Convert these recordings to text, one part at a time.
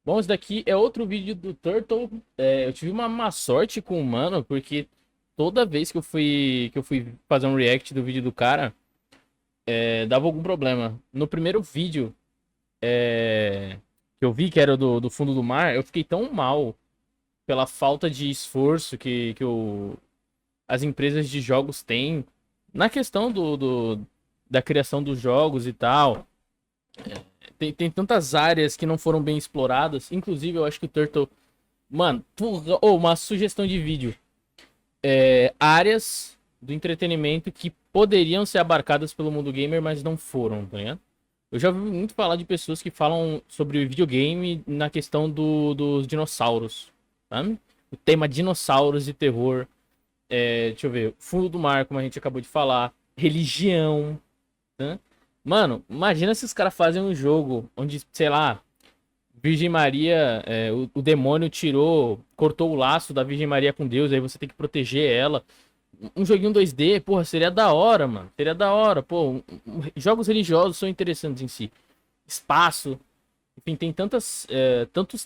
Bom, esse daqui é outro vídeo do Turtle. Eu tive uma má sorte com o mano, porque toda vez que eu fui fazer um react do vídeo do cara, dava algum problema. No primeiro vídeo que eu vi, que era do fundo do mar, eu fiquei tão mal pela falta de esforço que as empresas de jogos têm na questão da criação dos jogos e tal. Tem tantas áreas que não foram bem exploradas. Inclusive, eu acho que o Turtle. Mano, uma sugestão de vídeo. Áreas do entretenimento que poderiam ser abarcadas pelo mundo gamer, mas não foram, tá ligado? Eu já ouvi muito falar de pessoas que falam sobre videogame na questão dos dinossauros, sabe? O tema dinossauros e terror. Deixa eu ver. Fundo do mar, como a gente acabou de falar. Religião, né? Mano, imagina se os caras fazem um jogo onde, sei lá, Virgem Maria, o demônio cortou o laço da Virgem Maria com Deus, aí você tem que proteger ela. Um joguinho 2D, porra, seria da hora, mano. Seria da hora, pô. Jogos religiosos são interessantes em si. Espaço, enfim, tem tantos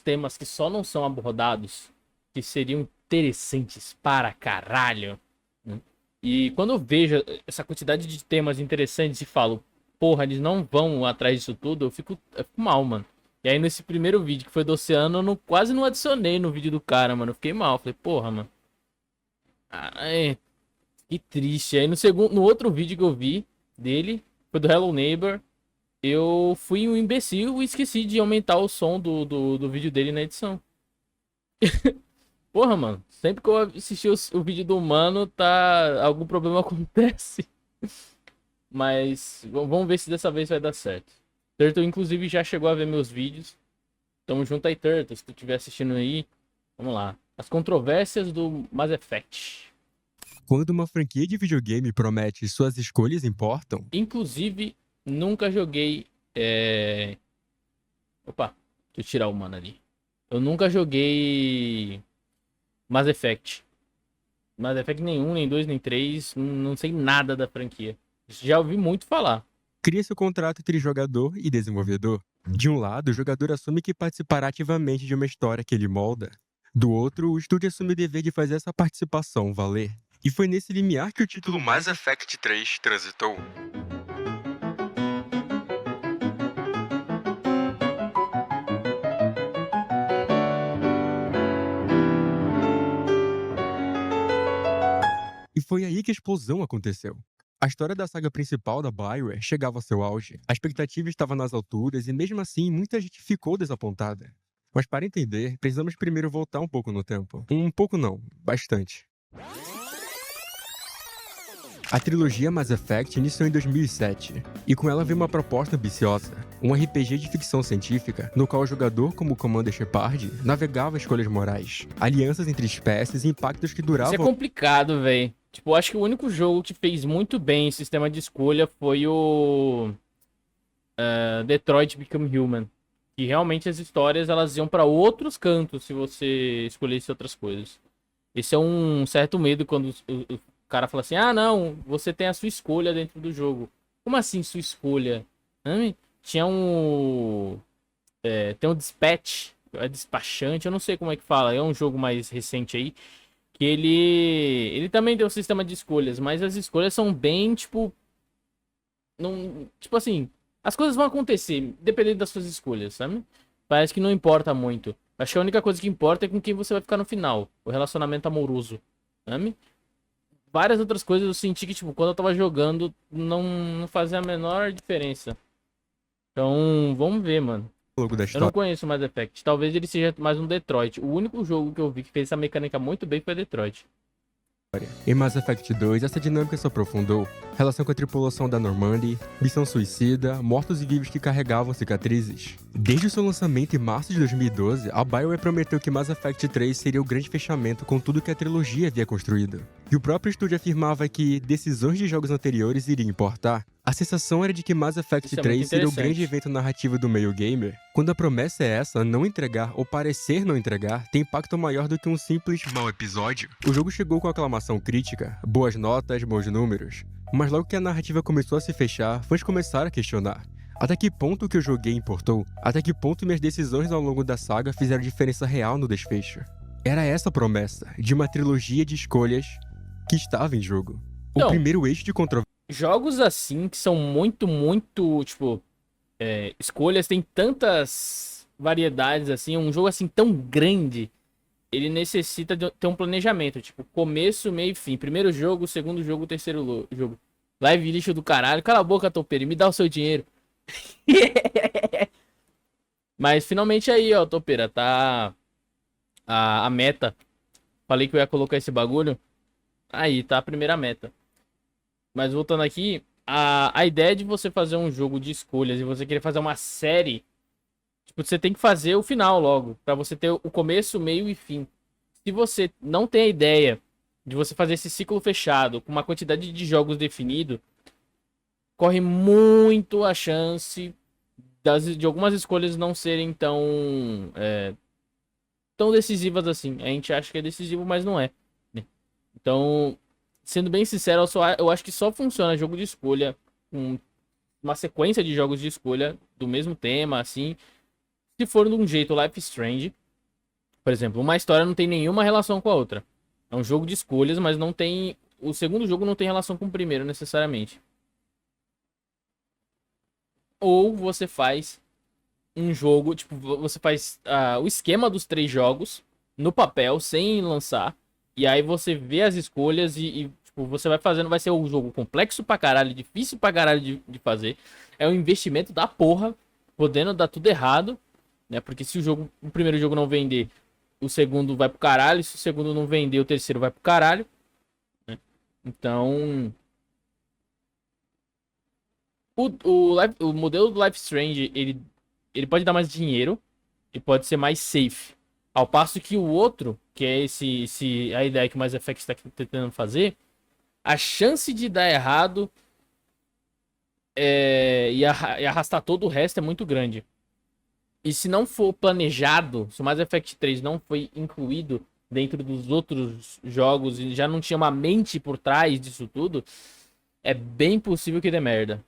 temas que só não são abordados que seriam interessantes para caralho, né? E quando eu vejo essa quantidade de temas interessantes e falo, porra, eles não vão atrás disso tudo, eu fico mal, mano. E aí nesse primeiro vídeo que foi do oceano, quase não adicionei no vídeo do cara, mano. Eu fiquei mal, falei, porra, mano. Ai, que triste. Aí no outro vídeo que eu vi dele, foi do Hello Neighbor, eu fui um imbecil e esqueci de aumentar o som do vídeo dele na edição. Porra, mano, sempre que eu assistir o vídeo do mano, algum problema acontece. Mas vamos ver se dessa vez vai dar certo. Turtle, inclusive, já chegou a ver meus vídeos. Tamo junto aí, Turtle. Se tu estiver assistindo aí, vamos lá. As controvérsias do Mass Effect. Quando uma franquia de videogame promete suas escolhas importam, Inclusive, nunca joguei. Opa, deixa eu tirar o mano ali. Eu nunca joguei Mass Effect. Mass Effect nenhum, nem dois, nem três. Não sei nada da franquia. Já ouvi muito falar. cria-se o contrato entre jogador e desenvolvedor. De um lado, o jogador assume que participará ativamente de uma história que ele molda. Do outro, o estúdio assume o dever de fazer essa participação valer. E foi nesse limiar que o título Mass Effect 3 transitou. E foi aí que a explosão aconteceu. A história da saga principal da BioWare chegava ao seu auge. A expectativa estava nas alturas e, mesmo assim, muita gente ficou desapontada. Mas para entender, precisamos primeiro voltar um pouco no tempo. Um pouco não, bastante. A trilogia Mass Effect iniciou em 2007, e com ela veio uma proposta ambiciosa, um RPG de ficção científica, no qual o jogador, como Commander Shepard, navegava escolhas morais, alianças entre espécies e impactos que Isso é duravam... complicado, velho. Tipo, eu acho que o único jogo que fez muito bem em sistema de escolha foi o Detroit Become Human. Que realmente as histórias elas iam pra outros cantos se você escolhesse outras coisas. Esse é um certo medo quando o cara fala assim: ah, não, você tem a sua escolha dentro do jogo. Como assim, sua escolha? Tinha um. Tem um Dispatch, despachante, eu não sei como é que fala. É um jogo mais recente aí. Que ele também tem um sistema de escolhas, mas as escolhas são bem, tipo. Não, tipo assim, as coisas vão acontecer, dependendo das suas escolhas, sabe? Parece que não importa muito. Acho que a única coisa que importa é com quem você vai ficar no final. O relacionamento amoroso, sabe? Várias outras coisas eu senti que, tipo, quando eu tava jogando, não fazia a menor diferença. Então, vamos ver, mano. Longo da Eu não história. conheço mais Effect. Talvez ele seja mais um Detroit. O único jogo que eu vi que fez essa mecânica muito bem foi Detroit. Em Mass Effect 2, essa dinâmica se aprofundou. Relação com a tripulação da Normandy, missão suicida, mortos e vivos que carregavam cicatrizes. Desde o seu lançamento em março de 2012, a BioWare prometeu que Mass Effect 3 seria o grande fechamento com tudo que a trilogia havia construído. E o próprio estúdio afirmava que decisões de jogos anteriores iriam importar. A sensação era de que Mass Effect Isso é 3 muito seria o interessante. grande evento narrativo do meio gamer, quando a promessa é essa, não entregar ou parecer não entregar tem impacto maior do que um simples mau episódio. O jogo chegou com aclamação crítica, boas notas, bons números, mas logo que a narrativa começou a se fechar, fãs começaram a questionar. Até que ponto o que eu joguei importou? Até que ponto minhas decisões ao longo da saga fizeram diferença real no desfecho? Era essa a promessa de uma trilogia de escolhas que estava em jogo. O Então, primeiro eixo de controvérsia. jogos assim que são muito, tipo, escolhas, tem tantas variedades assim, um jogo assim tão grande, ele necessita de ter um planejamento, tipo, começo, meio e fim. Primeiro jogo, segundo jogo, terceiro jogo. Live lixo do caralho. Cala a boca, topeira, e me dá o seu dinheiro. Mas finalmente aí, ó, topeira, tá a meta. Falei que eu ia colocar esse bagulho. Aí, tá a primeira meta. Mas voltando aqui, a ideia de você fazer um jogo de escolhas e você querer fazer uma série, tipo, você tem que fazer o final logo, pra você ter o começo, meio e fim. Se você não tem a ideia de você fazer esse ciclo fechado com uma quantidade de jogos definido, corre muito a chance de algumas escolhas não serem tão decisivas assim. A gente acha que é decisivo, mas não é, né? Então, sendo bem sincero, eu acho que só funciona jogo de escolha com uma sequência de jogos de escolha do mesmo tema, assim, se for de um jeito Life is Strange. Por exemplo, uma história não tem nenhuma relação com a outra. É um jogo de escolhas, mas não tem... O segundo jogo não tem relação com o primeiro, necessariamente. Ou você faz um jogo, tipo, você faz o esquema dos 3 jogos no papel, sem lançar. E aí você vê as escolhas tipo, você vai fazendo, vai ser um jogo complexo pra caralho, difícil pra caralho de fazer. É um investimento da porra, podendo dar tudo errado, né? Porque se o primeiro jogo não vender, o segundo vai pro caralho. Se o segundo não vender, o terceiro vai pro caralho, né? Então, o modelo do Life is Strange, ele pode dar mais dinheiro e pode ser mais safe. Ao passo que o outro, que é a ideia que o Mass Effect está tentando fazer, a chance de dar errado e arrastar todo o resto é muito grande. E se não for planejado, se o Mass Effect 3 não foi incluído dentro dos outros jogos e já não tinha uma mente por trás disso tudo, é bem possível que dê merda.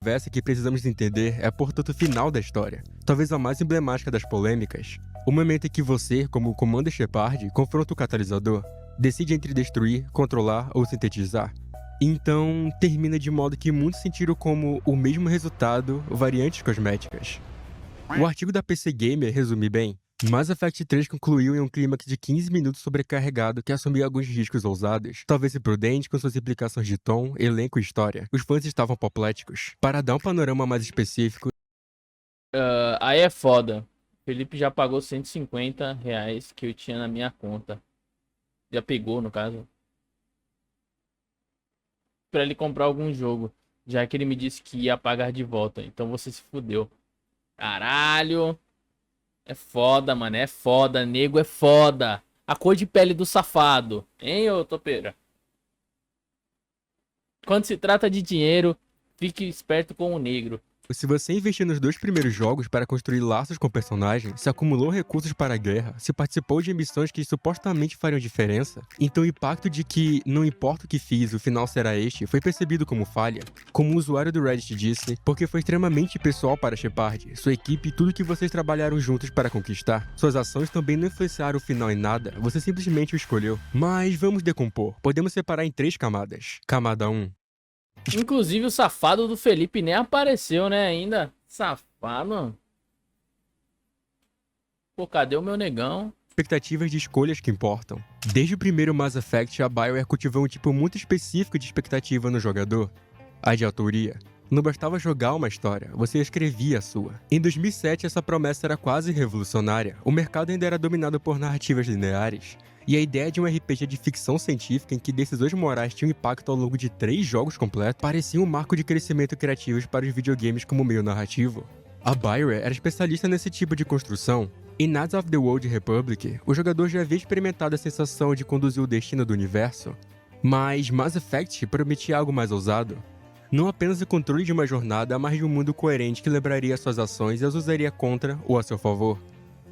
Conversa que precisamos entender é, portanto, o final da história, talvez a mais emblemática das polêmicas. O momento em que você, como o Commander Shepard, confronta o catalisador, decide entre destruir, controlar ou sintetizar. Então, termina de modo que muitos sentiram como o mesmo resultado, variantes cosméticas. O artigo da PC Gamer resume bem. Mass Effect 3 concluiu em um clímax de 15 minutos sobrecarregado que assumia alguns riscos ousados, talvez imprudente com suas implicações de tom, elenco e história. Os fãs estavam apopléticos. Para dar um panorama mais específico... Aí é foda. Felipe já pagou R$ 150 que eu tinha na minha conta. Já pegou, no caso. Pra ele comprar algum jogo. Já que ele me disse que ia pagar de volta. Então você se fudeu. Caralho. É foda, mano. É foda. Nego é foda. A cor de pele do safado. Hein, ô topeira? Quando se trata de dinheiro, fique esperto com o negro. Se você investiu nos 2 primeiros jogos para construir laços com personagens, se acumulou recursos para a guerra, se participou de missões que supostamente fariam diferença, então o impacto de que, não importa o que fiz, o final será este, foi percebido como falha. Como o usuário do Reddit disse, porque foi extremamente pessoal para Shepard, sua equipe e tudo que vocês trabalharam juntos para conquistar. Suas ações também não influenciaram o final em nada, você simplesmente o escolheu. Mas vamos decompor, podemos separar em 3 camadas. Camada 1. Inclusive o safado do Felipe nem apareceu, né, ainda. Safado. Pô, cadê o meu negão? Expectativas de escolhas que importam. Desde o primeiro Mass Effect, a BioWare cultivou um tipo muito específico de expectativa no jogador. A de autoria. Não bastava jogar uma história, você escrevia a sua. Em 2007, essa promessa era quase revolucionária. O mercado ainda era dominado por narrativas lineares. E a ideia de um RPG de ficção científica em que decisões morais tinham impacto ao longo de 3 jogos completos parecia um marco de crescimento criativo para os videogames como meio narrativo. A BioWare era especialista nesse tipo de construção. Em Knights of the Old Republic, o jogador já havia experimentado a sensação de conduzir o destino do universo. Mas Mass Effect prometia algo mais ousado. Não apenas o controle de uma jornada, mas de um mundo coerente que lembraria suas ações e as usaria contra ou a seu favor.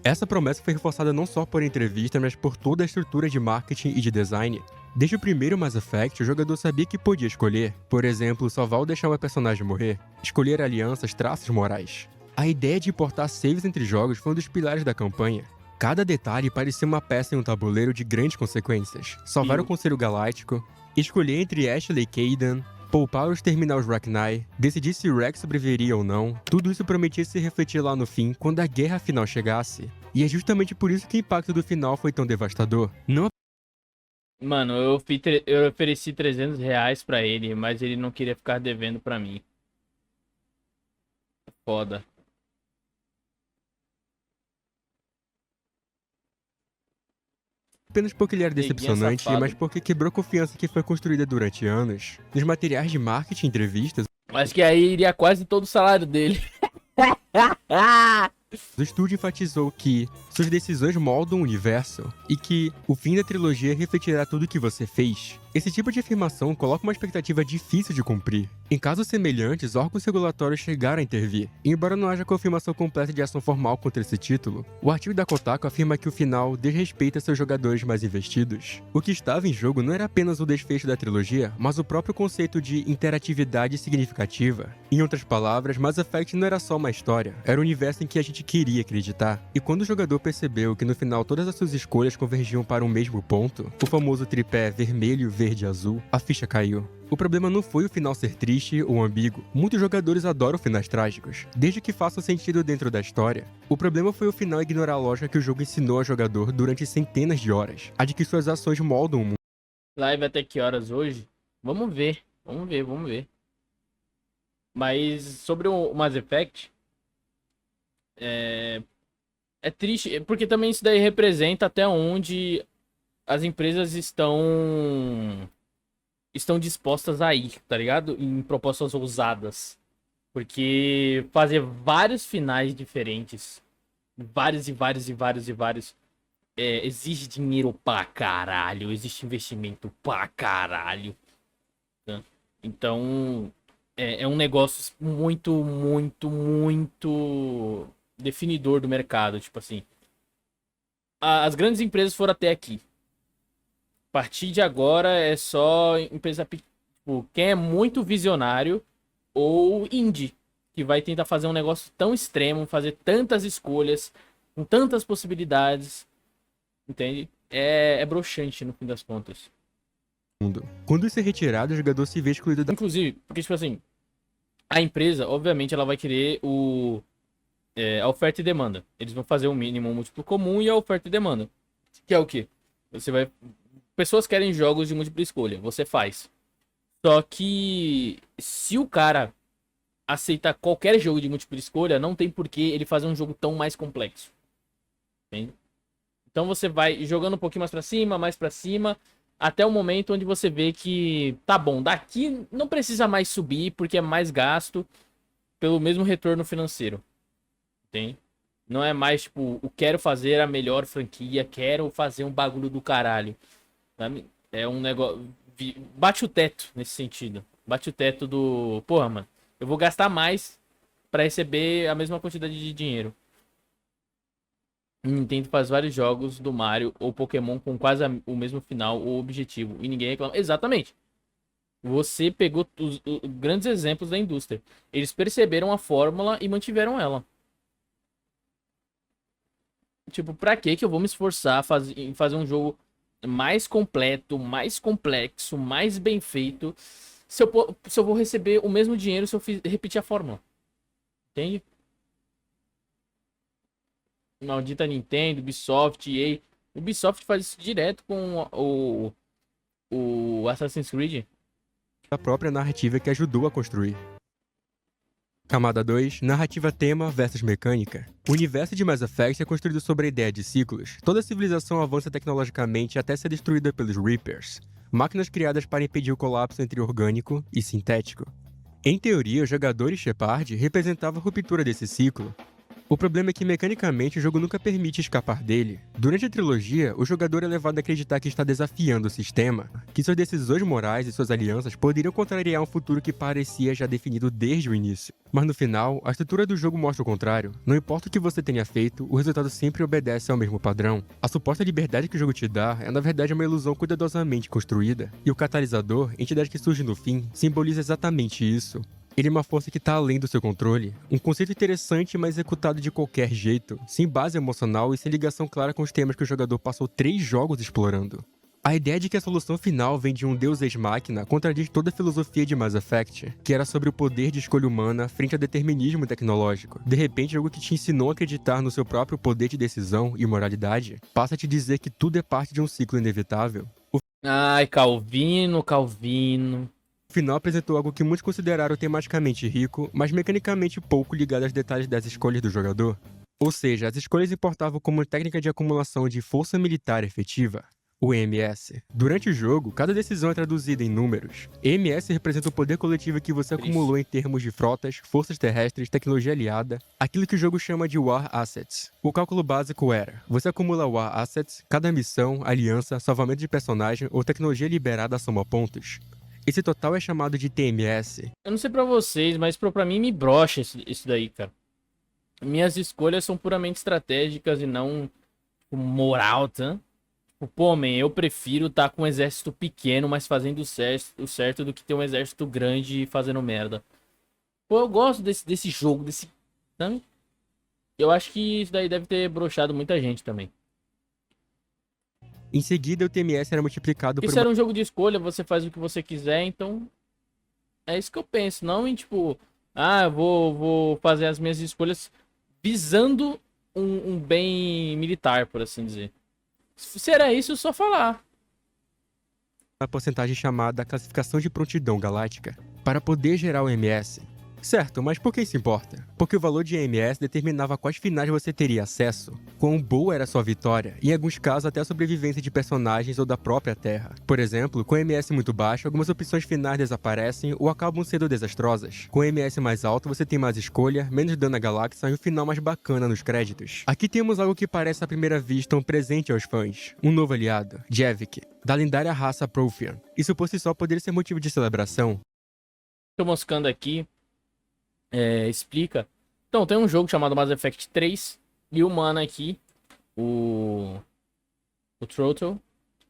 Essa promessa foi reforçada não só por entrevistas, mas por toda a estrutura de marketing e de design. Desde o primeiro Mass Effect, o jogador sabia que podia escolher, por exemplo, salvar ou deixar uma personagem morrer, escolher alianças, traços morais. A ideia de importar saves entre jogos foi um dos pilares da campanha. Cada detalhe parecia uma peça em um tabuleiro de grandes consequências. Salvar o Conselho Galáctico, escolher entre Ashley e Kaidan, poupar ou exterminar os Rachni, decidir se Rex sobreviveria ou não, tudo isso prometia se refletir lá no fim, quando a guerra final chegasse. E é justamente por isso que o impacto do final foi tão devastador. Não Mano, eu ofereci R$ 300 pra ele, mas ele não queria ficar devendo pra mim. Foda. apenas porque ele era Neguinha decepcionante, safado. mas porque quebrou a confiança que foi construída durante anos. Nos materiais de marketing e entrevistas, Acho que aí iria quase todo o salário dele. o estúdio enfatizou que suas decisões moldam o universo e que o fim da trilogia refletirá tudo o que você fez. Esse tipo de afirmação coloca uma expectativa difícil de cumprir. Em casos semelhantes, órgãos regulatórios chegaram a intervir. E embora não haja confirmação completa de ação formal contra esse título, o artigo da Kotaku afirma que o final desrespeita seus jogadores mais investidos. O que estava em jogo não era apenas o desfecho da trilogia, mas o próprio conceito de interatividade significativa. Em outras palavras, Mass Effect não era só uma história, era o universo em que a gente queria acreditar. E quando o jogador percebeu que no final todas as suas escolhas convergiam para o mesmo ponto, o famoso tripé vermelho, verde e azul, a ficha caiu. O problema não foi o final ser triste ou ambíguo. Muitos jogadores adoram finais trágicos, desde que façam sentido dentro da história. O problema foi o final ignorar a lógica que o jogo ensinou ao jogador durante centenas de horas, a de que suas ações moldam o mundo. Live até que horas hoje? Vamos ver. Vamos ver. Mas sobre o Mass Effect, é triste, porque também isso daí representa até onde as empresas estão dispostas a ir, tá ligado? Em propostas ousadas. Porque fazer vários finais diferentes, vários, exige dinheiro pra caralho, existe investimento pra caralho. Tá? Então, é um negócio muito definidor do mercado. Tipo assim, as grandes empresas foram até aqui. A partir de agora é só empresa, tipo, quem é muito visionário ou indie, que vai tentar fazer um negócio tão extremo, fazer tantas escolhas, com tantas possibilidades, entende? É broxante no fim das contas. Quando isso é retirado, o jogador se vê excluído da... Inclusive, porque tipo assim, a empresa, obviamente, ela vai querer a oferta e demanda. Eles vão fazer um mínimo, um múltiplo comum e a oferta e demanda. Que é o quê? Pessoas querem jogos de múltipla escolha, você faz. Só que se o cara aceitar qualquer jogo de múltipla escolha, não tem por que ele fazer um jogo tão mais complexo. Entende? Então você vai jogando um pouquinho mais pra cima, até o momento onde você vê que tá bom, daqui não precisa mais subir porque é mais gasto pelo mesmo retorno financeiro. Entende? Não é mais tipo, quero fazer a melhor franquia, quero fazer um bagulho do caralho. Sabe? É um negócio. Bate o teto nesse sentido. Bate o teto do. Porra, mano. Eu vou gastar mais pra receber a mesma quantidade de dinheiro. Nintendo faz vários jogos do Mario ou Pokémon com quase o mesmo final ou objetivo. E ninguém reclama. Exatamente. Você pegou os grandes exemplos da indústria. Eles perceberam a fórmula e mantiveram ela. Tipo, pra que eu vou me esforçar em fazer um jogo mais completo, mais complexo, mais bem feito, se eu vou receber o mesmo dinheiro se eu repetir a fórmula? Entende? Maldita Nintendo, Ubisoft, EA. Ubisoft faz isso direto com o Assassin's Creed. A própria narrativa que ajudou a construir. Camada 2, narrativa tema versus mecânica. O universo de Mass Effect é construído sobre a ideia de ciclos. Toda civilização avança tecnologicamente até ser destruída pelos Reapers, máquinas criadas para impedir o colapso entre orgânico e sintético. Em teoria, o jogador Shepard representava a ruptura desse ciclo. O problema é que, mecanicamente, o jogo nunca permite escapar dele. Durante a trilogia, o jogador é levado a acreditar que está desafiando o sistema, que suas decisões morais e suas alianças poderiam contrariar um futuro que parecia já definido desde o início. Mas no final, a estrutura do jogo mostra o contrário. Não importa o que você tenha feito, o resultado sempre obedece ao mesmo padrão. A suposta liberdade que o jogo te dá é, na verdade, uma ilusão cuidadosamente construída, e o catalisador, entidade que surge no fim, simboliza exatamente isso. Ele é uma força que está além do seu controle. Um conceito interessante, mas executado de qualquer jeito, sem base emocional e sem ligação clara com os temas que o jogador passou 3 jogos explorando. A ideia de que a solução final vem de um deus ex-máquina contradiz toda a filosofia de Mass Effect, que era sobre o poder de escolha humana frente ao determinismo tecnológico. De repente, algo que te ensinou a acreditar no seu próprio poder de decisão e moralidade, passa a te dizer que tudo é parte de um ciclo inevitável. Ai, Calvino. O final apresentou algo que muitos consideraram tematicamente rico, mas mecanicamente pouco ligado aos detalhes das escolhas do jogador. Ou seja, as escolhas importavam como técnica de acumulação de força militar efetiva, o EMS. Durante o jogo, cada decisão é traduzida em números. EMS representa o poder coletivo que você acumulou em termos de frotas, forças terrestres, tecnologia aliada, aquilo que o jogo chama de War Assets. O cálculo básico era: você acumula War Assets, cada missão, aliança, salvamento de personagem ou tecnologia liberada soma pontos. Esse total é chamado de TMS. Eu não sei pra vocês, mas pra mim me brocha isso daí, cara. Minhas escolhas são puramente estratégicas e não moral, tá? Pô, man, eu prefiro estar com um exército pequeno, mas fazendo o certo do que ter um exército grande e fazendo merda. Pô, eu gosto desse jogo, sabe? Eu acho que isso daí deve ter broxado muita gente também. Em seguida, o TMS era multiplicado por Isso era um jogo de escolha, você faz o que você quiser, então... É isso que eu penso, não em tipo... Ah, eu vou fazer as minhas escolhas visando um bem militar, por assim dizer. Se era isso, só falar. uma porcentagem chamada classificação de prontidão galáctica, para poder gerar o MS. Certo, mas por que isso importa? Porque o valor de EMS determinava quais finais você teria acesso, quão boa era a sua vitória, e em alguns casos até a sobrevivência de personagens ou da própria Terra. Por exemplo, com EMS muito baixo, algumas opções finais desaparecem ou acabam sendo desastrosas. Com EMS mais alto, você tem mais escolha, menos dano à galáxia e um final mais bacana nos créditos. Aqui temos algo que parece à primeira vista um presente aos fãs, um novo aliado, Javik, da lendária raça Prothean. Isso por si só poderia ser motivo de celebração. Tô moscando aqui. Explica. Então, tem um jogo chamado Mass Effect 3 e o mano aqui, o Throttle,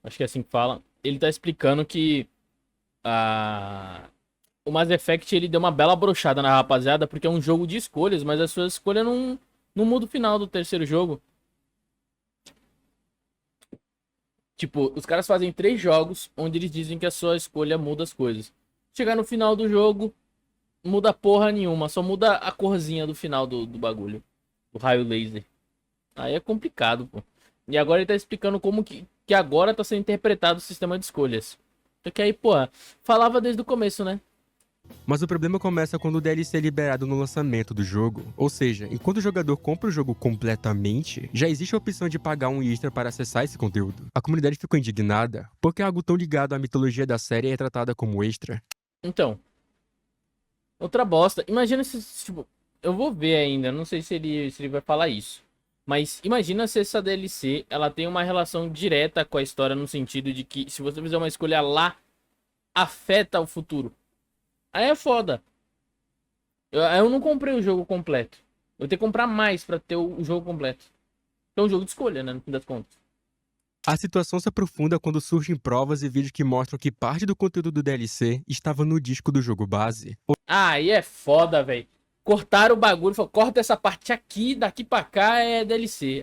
acho que é assim que fala, ele tá explicando que o Mass Effect ele deu uma bela brochada na rapaziada porque é um jogo de escolhas, mas a sua escolha não muda o final do terceiro jogo. Tipo, os caras fazem 3 jogos onde eles dizem que a sua escolha muda as coisas. Chegar no final do jogo, muda porra nenhuma, só muda a corzinha do final do bagulho. Do raio laser. Aí é complicado, pô. E agora ele tá explicando como que agora tá sendo interpretado o sistema de escolhas. Só que aí, pô, falava desde o começo, né? Mas o problema começa quando o DLC é liberado no lançamento do jogo. Ou seja, enquanto o jogador compra o jogo completamente, já existe a opção de pagar um extra para acessar esse conteúdo. A comunidade ficou indignada, porque algo tão ligado à mitologia da série é tratada como extra. Então, outra bosta. Imagina se, tipo, eu vou ver ainda, não sei se ele vai falar isso. Mas imagina se essa DLC, ela tem uma relação direta com a história no sentido de que se você fizer uma escolha lá, afeta o futuro. Aí é foda. Eu não comprei o jogo completo. Eu tenho que comprar mais pra ter o jogo completo. É um jogo de escolha, né, no fim das contas. A situação se aprofunda quando surgem provas e vídeos que mostram que parte do conteúdo do DLC estava no disco do jogo base. Aí é foda, velho. Cortaram o bagulho, falou, corta essa parte aqui, daqui pra cá é DLC.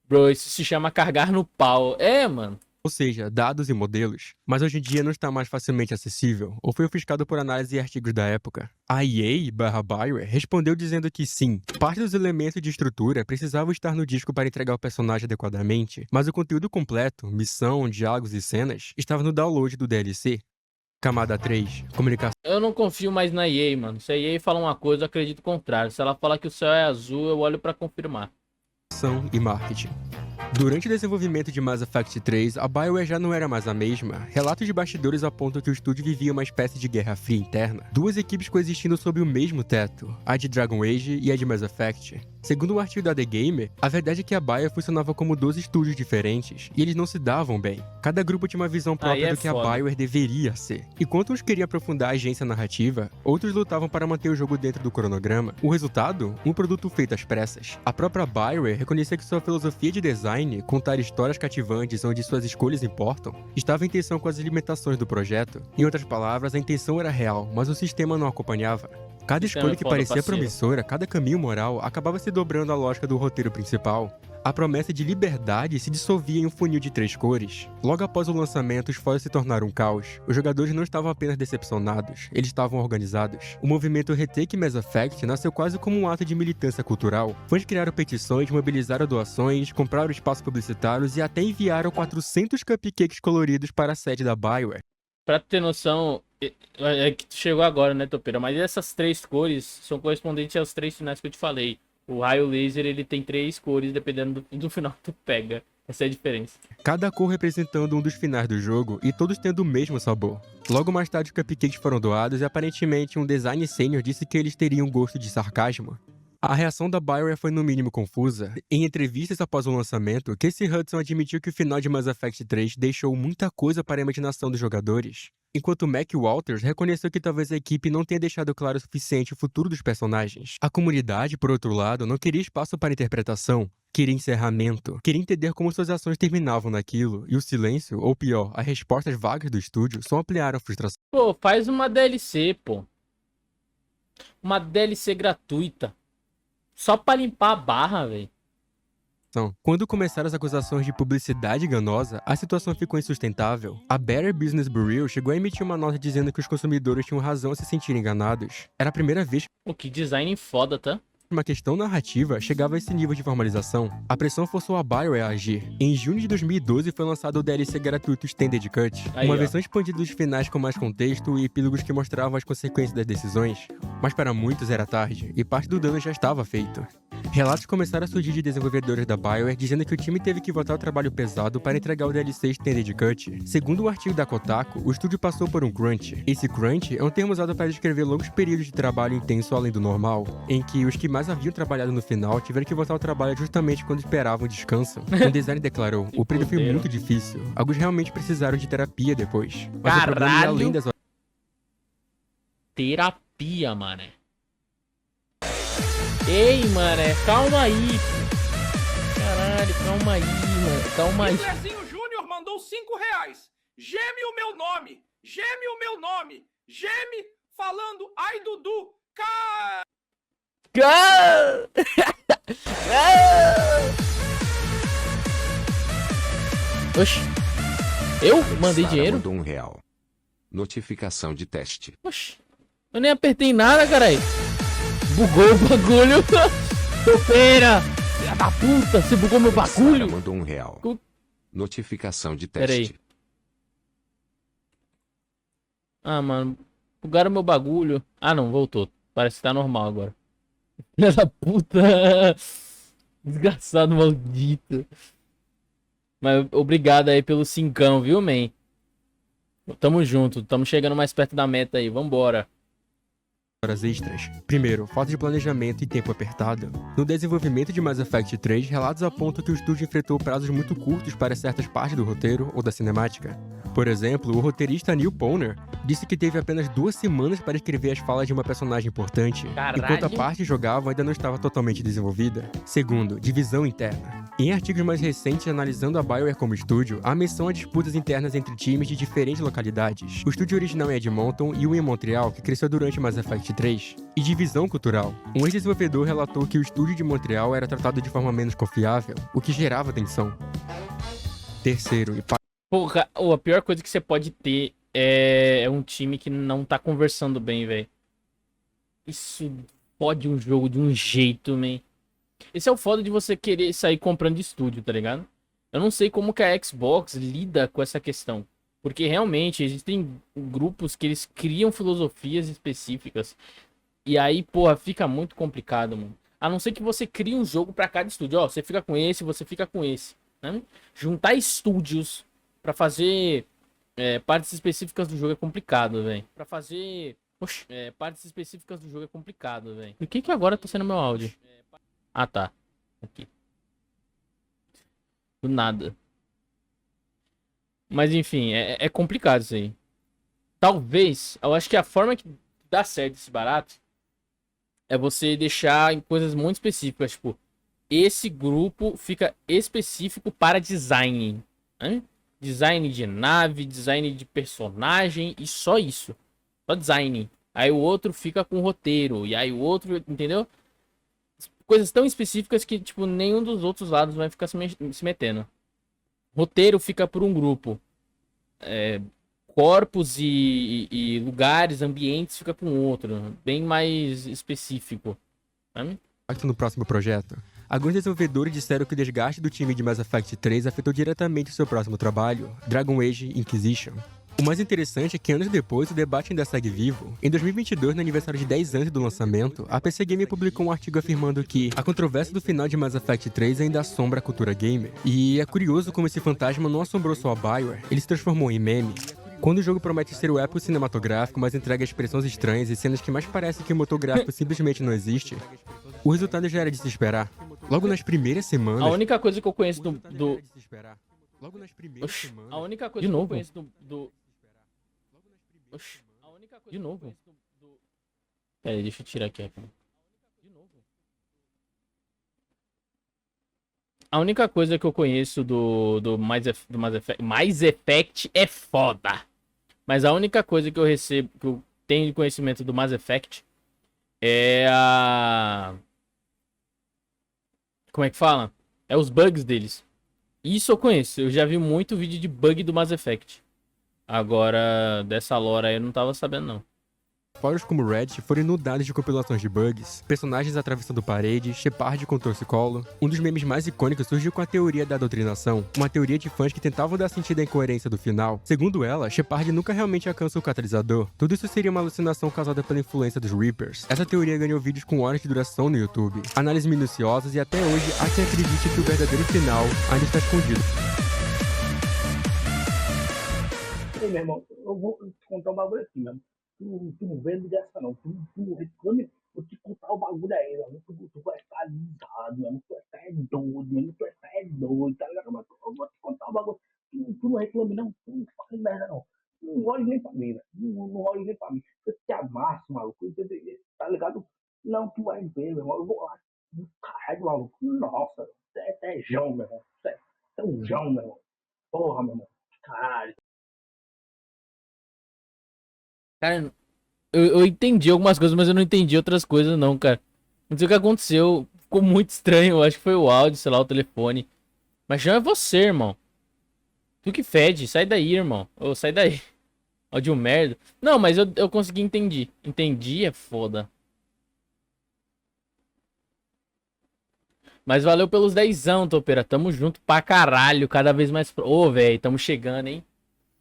Bro, isso se chama carregar no pau. É, mano. Ou seja, dados e modelos, mas hoje em dia não está mais facilmente acessível, ou foi ofuscado por análise e artigos da época. A EA/BioWare respondeu dizendo que sim, parte dos elementos de estrutura precisavam estar no disco para entregar o personagem adequadamente, mas o conteúdo completo, missão, diálogos e cenas, estava no download do DLC. Camada 3, comunicação. Eu não confio mais na EA, mano. Se a EA fala uma coisa, eu acredito o contrário. Se ela falar que o céu é azul, eu olho pra confirmar. E marketing. Durante o desenvolvimento de Mass Effect 3, a BioWare já não era mais a mesma. Relatos de bastidores apontam que o estúdio vivia uma espécie de guerra fria interna. Duas equipes coexistindo sob o mesmo teto, a de Dragon Age e a de Mass Effect. Segundo o artigo da The Gamer, a verdade é que a BioWare funcionava como 12 estúdios diferentes, e eles não se davam bem. Cada grupo tinha uma visão própria do que a BioWare deveria ser. Enquanto uns queriam aprofundar a agência narrativa, outros lutavam para manter o jogo dentro do cronograma. O resultado? Um produto feito às pressas. A própria BioWare reconhecia que sua filosofia de design, contar histórias cativantes onde suas escolhas importam, estava em tensão com as limitações do projeto. Em outras palavras, a intenção era real, mas o sistema não acompanhava. Cada escolha que parecia promissora, cada caminho moral, acabava se dobrando à lógica do roteiro principal. A promessa de liberdade se dissolvia em um funil de 3 cores. Logo após o lançamento, os fóruns se tornaram um caos. Os jogadores não estavam apenas decepcionados, eles estavam organizados. O movimento Retake Mass Effect nasceu quase como um ato de militância cultural. Fãs criaram petições, mobilizaram doações, compraram espaços publicitários e até enviaram 400 cupcakes coloridos para a sede da BioWare. Pra ter noção, é que tu chegou agora, né, Topeira? Mas essas 3 cores são correspondentes aos 3 finais que eu te falei. O raio laser, ele tem 3 cores, dependendo do final que tu pega. Essa é a diferença. Cada cor representando um dos finais do jogo e todos tendo o mesmo sabor. Logo mais tarde, os cupcakes foram doados e aparentemente um design sênior disse que eles teriam gosto de sarcasmo. A reação da BioWare foi no mínimo confusa. Em entrevistas após o lançamento, Casey Hudson admitiu que o final de Mass Effect 3 deixou muita coisa para a imaginação dos jogadores, enquanto Mac Walters reconheceu que talvez a equipe não tenha deixado claro o suficiente o futuro dos personagens. A comunidade, por outro lado, não queria espaço para interpretação, queria encerramento, queria entender como suas ações terminavam naquilo, e o silêncio, ou pior, as respostas vagas do estúdio só ampliaram a frustração. Pô, faz uma DLC, pô. Uma DLC gratuita. Só pra limpar a barra, velho. Quando começaram as acusações de publicidade enganosa, a situação ficou insustentável. A Better Business Bureau chegou a emitir uma nota dizendo que os consumidores tinham razão a se sentirem enganados. Era a primeira vez Pô, que design foda, tá? que uma questão narrativa chegava a esse nível de formalização. A pressão forçou a BioWare a agir. Em junho de 2012 foi lançado o DLC gratuito Extended Cut, uma versão expandida dos finais com mais contexto e epílogos que mostravam as consequências das decisões. Mas para muitos era tarde, e parte do dano já estava feito. Relatos começaram a surgir de desenvolvedores da BioWare dizendo que o time teve que voltar ao trabalho pesado para entregar o DLC Extended Cut. Segundo o artigo da Kotaku, o estúdio passou por um crunch. Esse crunch é um termo usado para descrever longos períodos de trabalho intenso além do normal, em que os que mais haviam trabalhado no final tiveram que voltar ao trabalho justamente quando esperavam descanso. Um designer declarou: "O período foi muito difícil. Alguns realmente precisaram de terapia depois." Mas o problema é além das terapia, mané. Ei, mané, calma aí. Caralho, calma aí, mano. Calma aí. Lezinho Júnior mandou R$5. Geme o meu nome. Geme o meu nome. Geme falando ai Dudu. Oxi. Eu mandei dinheiro? Mandou R$1. Notificação de teste. Oxi. Eu nem apertei nada, caralho. Bugou o bagulho. Topeira. Filha da puta, você bugou meu bagulho. Mandou R$1. Notificação de Pera teste. aí. Ah, mano. Bugaram meu bagulho. Ah, não, voltou. Parece que tá normal agora. Filha da puta. Desgraçado, maldito. Mas obrigado aí pelo 5, viu, man? Tamo junto. Tamo chegando mais perto da meta aí. Vambora. horas extras. Primeiro, falta de planejamento e tempo apertado. No desenvolvimento de Mass Effect 3, relatos apontam que o estúdio enfrentou prazos muito curtos para certas partes do roteiro ou da cinemática. Por exemplo, o roteirista Neil Poner disse que teve apenas 2 semanas para escrever as falas de uma personagem importante, enquanto a parte jogável ainda não estava totalmente desenvolvida. Segundo, divisão interna. Em artigos mais recentes analisando a BioWare como estúdio, há menção a disputas internas entre times de diferentes localidades. O estúdio original é Edmonton e o em Montreal, que cresceu durante Mass Effect 3. E divisão cultural. Um ex-desenvolvedor relatou que o estúdio de Montreal era tratado de forma menos confiável, o que gerava tensão. Terceiro, e porra, a pior coisa que você pode ter é um time que não tá conversando bem, velho. Isso pode um jogo de um jeito, man. Esse é o foda de você querer sair comprando de estúdio, tá ligado? Eu não sei como que a Xbox lida com essa questão. Porque realmente existem grupos que eles criam filosofias específicas. E aí, porra, fica muito complicado, mano. A não ser que você crie um jogo pra cada estúdio. Ó, você fica com esse, você fica com esse. né? Juntar estúdios pra fazer partes específicas do jogo é complicado, velho. Pra fazer partes específicas do jogo é complicado, velho. Por que agora tá sendo meu áudio? Ah, tá. Aqui. Do nada. Mas enfim, é complicado isso aí. Talvez, eu acho que a forma que dá certo esse barato é você deixar em coisas muito específicas. Tipo, esse grupo fica específico para design, né? Design de nave, design de personagem e só isso. Só design. Aí o outro fica com roteiro. E aí o outro, entendeu? Coisas tão específicas que, tipo, nenhum dos outros lados vai ficar se metendo. Roteiro fica por um grupo. Corpos e lugares, ambientes fica por um outro. Bem mais específico. Sabe? No próximo projeto. Alguns desenvolvedores disseram que o desgaste do time de Mass Effect 3 afetou diretamente o seu próximo trabalho, Dragon Age Inquisition. O mais interessante é que anos depois o debate ainda segue vivo. Em 2022, no aniversário de 10 anos do lançamento, a PC Gamer publicou um artigo afirmando que a controvérsia do final de Mass Effect 3 ainda assombra a cultura gamer. E é curioso como esse fantasma não assombrou só a BioWare, ele se transformou em meme. Quando o jogo promete ser o épico cinematográfico, mas entrega expressões estranhas e cenas que mais parecem que o motor gráfico simplesmente não existe, o resultado já era de se esperar. Logo nas primeiras semanas... A única coisa que eu conheço do... Logo nas primeiras semanas... A única coisa que eu conheço do... De novo? Pera aí, deixa eu tirar aqui. A única coisa que eu conheço do Mass Effect é foda. Mas a única coisa que eu tenho de conhecimento do Mass Effect é a... Como é que fala? É os bugs deles. Isso eu conheço. Eu já vi muito vídeo de bug do Mass Effect. Agora, dessa lore aí eu não tava sabendo, não. Fóruns como Reddit foram inundados de compilações de bugs, personagens atravessando paredes, Shepard com torcicolo. Um dos memes mais icônicos surgiu com a teoria da doutrinação, uma teoria de fãs que tentavam dar sentido à incoerência do final. Segundo ela, Shepard nunca realmente alcança o catalisador. Tudo isso seria uma alucinação causada pela influência dos Reapers. Essa teoria ganhou vídeos com horas de duração no YouTube, análises minuciosas e até hoje há quem acredite que o verdadeiro final ainda está escondido. Ei, meu irmão, eu vou te contar um bagulho aqui, mesmo. Tu não vende dessa, não. Tu reclame, vou te contar o bagulho aí, meu. Tu vai estar alisado, meu. Tu vai estar doido, meu. Tu vai estar doido, tá ligado? Mas eu vou te contar o bagulho. Tu não reclame, não. Tu não fale merda, não. Não olhe nem pra mim, velho. Não olhe nem pra mim. Eu te amasso, maluco. Tá ligado? Não, tu vai ver, meu irmão. Eu vou lá. Caralho, maluco. Nossa, você é João, meu irmão. Você é um João, meu irmão. Porra, meu irmão. Caralho. Cara, eu entendi algumas coisas, mas eu não entendi outras coisas não, cara. Não sei o que aconteceu. Ficou muito estranho. Eu acho que foi o áudio, sei lá, o telefone. Mas já é você, irmão. Tu que fede. Sai daí, irmão. Ô, sai daí. Áudio merda. Não, mas eu consegui entender. Entendi, é foda. Mas valeu pelos 10ão, Topeira. Tamo junto pra caralho. Cada vez mais... Ô, velho, tamo chegando, hein?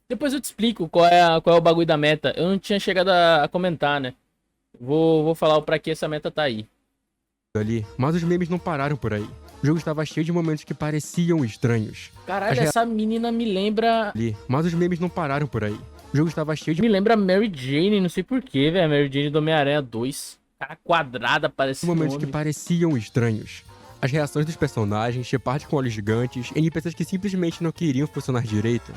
Depois eu te explico qual é o bagulho da meta. Eu não tinha chegado a comentar, né? Vou falar pra que essa meta tá aí. Ali, mas os memes não pararam por aí. O jogo estava cheio de momentos que pareciam estranhos. Caralho, essa menina me lembra... Ali, mas os memes não pararam por aí. O jogo estava cheio de... Me lembra Mary Jane, não sei porquê, velho. Mary Jane do Homem-Aranha 2. Cara quadrada, parece momentos que pareciam estranhos. As reações dos personagens, Shepard com olhos gigantes, NPCs que simplesmente não queriam funcionar direito.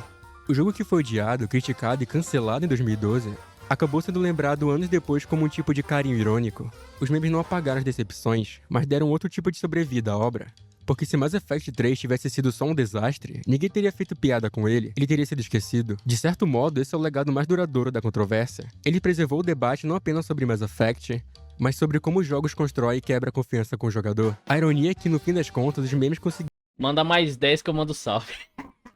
O jogo que foi odiado, criticado e cancelado em 2012 acabou sendo lembrado anos depois como um tipo de carinho irônico. Os memes não apagaram as decepções, mas deram outro tipo de sobrevida à obra. Porque se Mass Effect 3 tivesse sido só um desastre, ninguém teria feito piada com ele teria sido esquecido. De certo modo, esse é o legado mais duradouro da controvérsia. Ele preservou o debate não apenas sobre Mass Effect, mas sobre como os jogos constroem e quebra a confiança com o jogador. A ironia é que, no fim das contas, os memes conseguiram... Manda mais 10 que eu mando salve.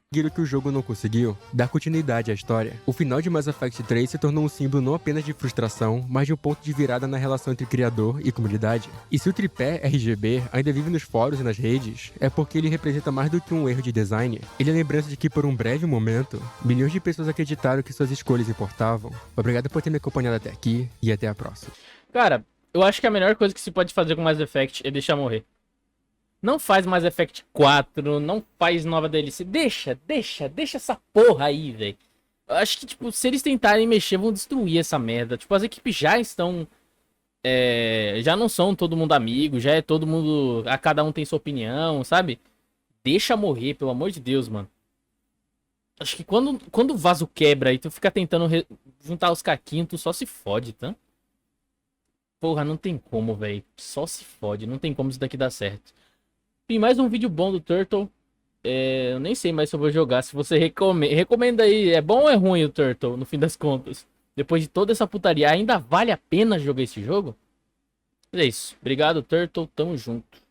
Que o jogo não conseguiu dar continuidade à história. O final de Mass Effect 3 se tornou um símbolo não apenas de frustração, mas de um ponto de virada na relação entre criador e comunidade. E se o tripé RGB ainda vive nos fóruns e nas redes, é porque ele representa mais do que um erro de design. Ele é lembrança de que, por um breve momento, milhões de pessoas acreditaram que suas escolhas importavam. Obrigado por ter me acompanhado até aqui e até a próxima. Cara, eu acho que a melhor coisa que se pode fazer com Mass Effect é deixar morrer. Não faz Mass Effect 4, não faz nova DLC. Deixa essa porra aí, velho. Eu acho que, tipo, se eles tentarem mexer, vão destruir essa merda. Tipo, as equipes já estão... já não são todo mundo amigo, já é todo mundo... cada um tem sua opinião, sabe? Deixa morrer, pelo amor de Deus, mano. Acho que quando o vaso quebra e tu fica tentando juntar os caquinhos, tu só se fode, tá? Porra, não tem como, velho. Só se fode, não tem como isso daqui dar certo. Tem mais um vídeo bom do Turtle. Eu nem sei mais se eu vou jogar. Se você recomenda aí. É bom ou é ruim o Turtle, no fim das contas? Depois de toda essa putaria, ainda vale a pena jogar esse jogo? Mas é isso. Obrigado, Turtle. Tamo junto.